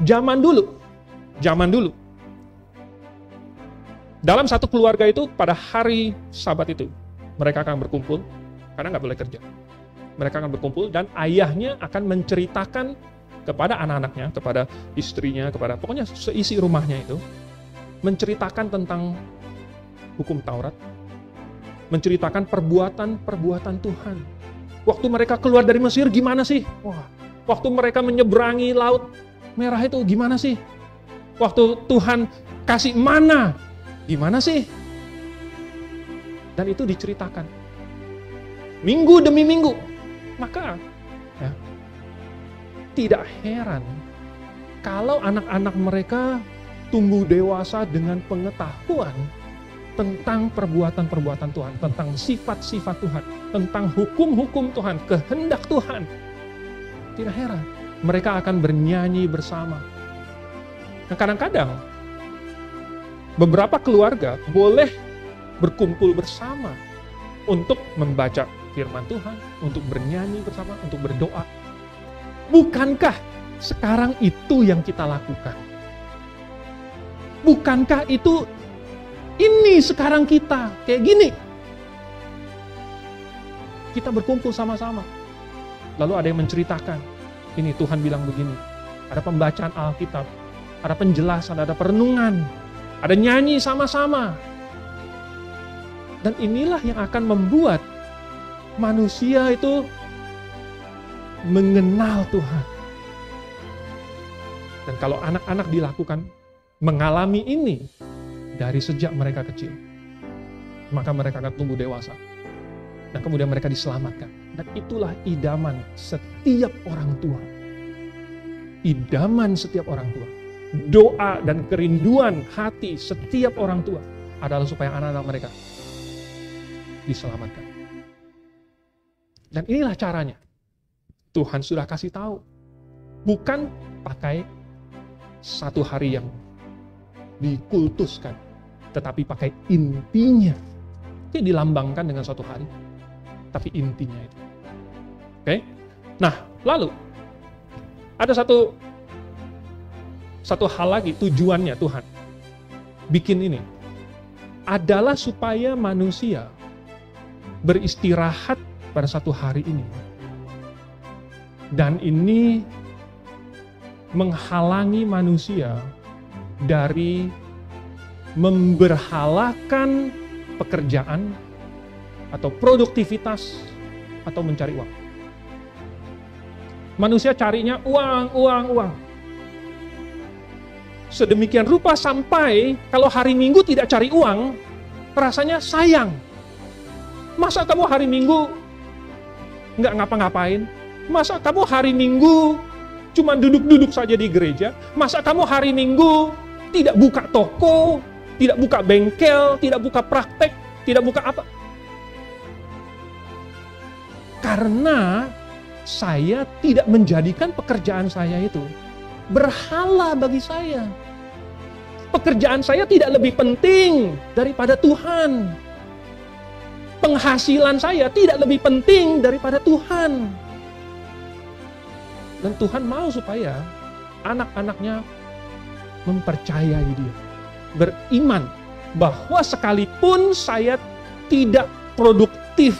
Zaman dulu, dalam satu keluarga itu pada hari Sabat itu, mereka akan berkumpul, karena nggak boleh kerja. Mereka akan berkumpul dan ayahnya akan menceritakan kepada anak-anaknya, kepada istrinya, kepada pokoknya seisi rumahnya itu, menceritakan tentang hukum Taurat, menceritakan perbuatan-perbuatan Tuhan. Waktu mereka keluar dari Mesir gimana sih? Wah, waktu mereka menyeberangi Laut Merah itu gimana sih? Waktu Tuhan kasih mana, gimana sih? Dan itu diceritakan. Minggu demi minggu. Maka, ya, tidak heran kalau anak-anak mereka tumbuh dewasa dengan pengetahuan tentang perbuatan-perbuatan Tuhan, tentang sifat-sifat Tuhan, tentang hukum-hukum Tuhan, kehendak Tuhan. Tidak heran, mereka akan bernyanyi bersama. Nah, kadang-kadang beberapa keluarga boleh berkumpul bersama untuk membaca firman Tuhan, untuk bernyanyi bersama, untuk berdoa. Bukankah sekarang itu yang kita lakukan? Bukankah itu ini sekarang kita kayak gini? Kita berkumpul sama-sama. Lalu ada yang menceritakan, ini Tuhan bilang begini. Ada pembacaan Alkitab, ada penjelasan, ada perenungan, ada nyanyi sama-sama. Dan inilah yang akan membuat manusia itu mengenal Tuhan. Dan kalau anak-anak dilakukan, mengalami ini dari sejak mereka kecil, maka mereka akan tumbuh dewasa. Dan kemudian mereka diselamatkan. Dan itulah idaman setiap orang tua. Idaman setiap orang tua. Doa dan kerinduan hati setiap orang tua adalah supaya anak-anak mereka diselamatkan. Dan inilah caranya. Tuhan sudah kasih tahu. Bukan pakai satu hari yang dikultuskan, tetapi pakai intinya. Itu dilambangkan dengan suatu hari, tapi intinya itu. Oke? Nah, lalu ada satu hal lagi, tujuannya Tuhan bikin ini adalah supaya manusia beristirahat pada satu hari ini. Dan ini menghalangi manusia dari memberhalakan pekerjaan atau produktivitas atau mencari uang. Manusia carinya uang. Sedemikian rupa sampai kalau hari Minggu tidak cari uang, rasanya sayang. Masa kamu hari Minggu nggak ngapa-ngapain? Masa kamu hari Minggu cuma duduk-duduk saja di gereja? Masa kamu hari Minggu tidak buka toko, tidak buka bengkel, tidak buka praktek, tidak buka apa? Karena saya tidak menjadikan pekerjaan saya itu berhala bagi saya. Pekerjaan saya tidak lebih penting daripada Tuhan. Penghasilan saya tidak lebih penting daripada Tuhan. Dan Tuhan mau supaya anak-anaknya mempercayai Dia, beriman bahwa sekalipun saya tidak produktif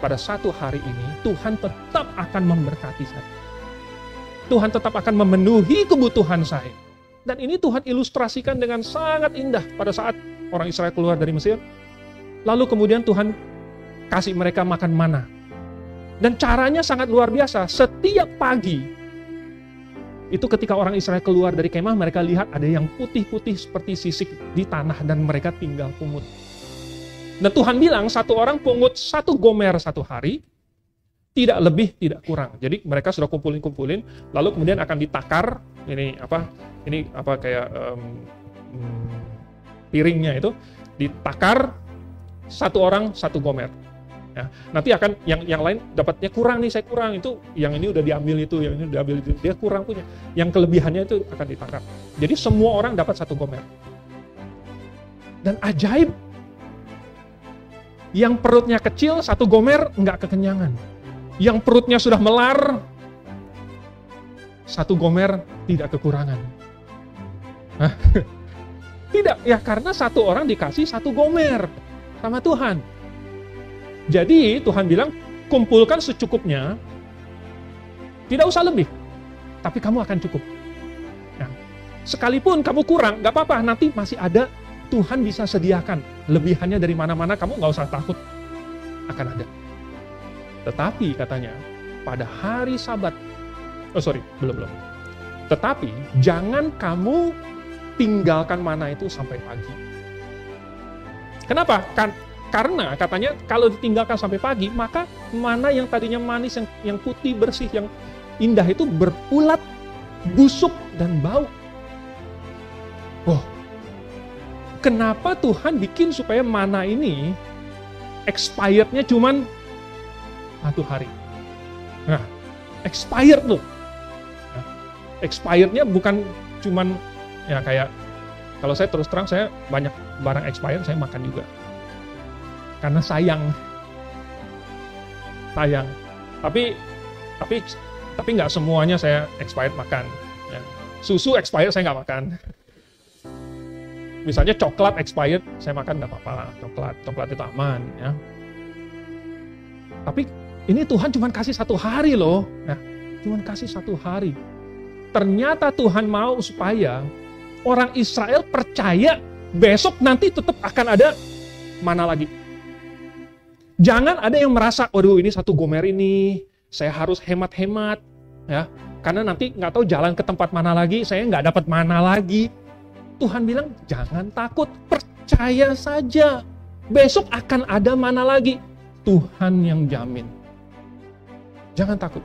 pada satu hari ini, Tuhan tetap akan memberkati saya. Tuhan tetap akan memenuhi kebutuhan saya. Dan ini Tuhan ilustrasikan dengan sangat indah pada saat orang Israel keluar dari Mesir. Lalu kemudian Tuhan kasih mereka makan mana. Dan caranya sangat luar biasa. Setiap pagi, itu ketika orang Israel keluar dari kemah, mereka lihat ada yang putih-putih seperti sisik di tanah dan mereka tinggal pungut. Dan Tuhan bilang satu orang pungut 1 gomer satu hari, tidak lebih, tidak kurang. Jadi mereka sudah kumpulin, lalu kemudian akan ditakar, ini apa kayak piringnya itu, ditakar satu orang 1 gomer. Ya, nanti akan yang lain dapatnya kurang nih, saya kurang, itu yang ini udah diambil itu, yang ini udah diambil itu, dia kurang punya. Yang kelebihannya itu akan ditakar. Jadi semua orang dapat 1 gomer. Dan ajaib, yang perutnya kecil 1 gomer nggak kekenyangan. Yang perutnya sudah melar satu gomer tidak kekurangan. Hah? Tidak, ya karena satu orang dikasih satu gomer sama Tuhan. Jadi Tuhan bilang, kumpulkan secukupnya, tidak usah lebih, tapi kamu akan cukup. Nah, sekalipun kamu kurang, gak apa-apa, nanti masih ada, Tuhan bisa sediakan lebihannya dari mana-mana, kamu gak usah takut, akan ada. Tetapi katanya, pada hari Sabat, belum. Tetapi jangan kamu tinggalkan mana itu sampai pagi. Kenapa? Karena katanya kalau ditinggalkan sampai pagi, maka mana yang tadinya manis, yang putih, bersih, yang indah itu berulat, busuk, dan bau. Kenapa Tuhan bikin supaya mana ini expired-nya cuman 1 hari? Nah, expired loh. Nah, expired-nya bukan cuman ya kayak, kalau saya terus terang, saya banyak barang expired saya makan juga. Karena sayang. Tapi nggak semuanya saya expired makan. Ya. Susu expired saya nggak makan. Misalnya coklat expired saya makan nggak apa-apa. Coklat itu aman. Ya. Tapi ini Tuhan cuma kasih 1 hari loh. Nah, cuma kasih 1 hari. Ternyata Tuhan mau supaya orang Israel percaya besok nanti tetap akan ada mana lagi. Jangan ada yang merasa, waduh ini 1 gomer ini, saya harus hemat-hemat. Ya, karena nanti nggak tahu jalan ke tempat mana lagi, saya nggak dapat mana lagi. Tuhan bilang, jangan takut, percaya saja. Besok akan ada mana lagi. Tuhan yang jamin. Jangan takut.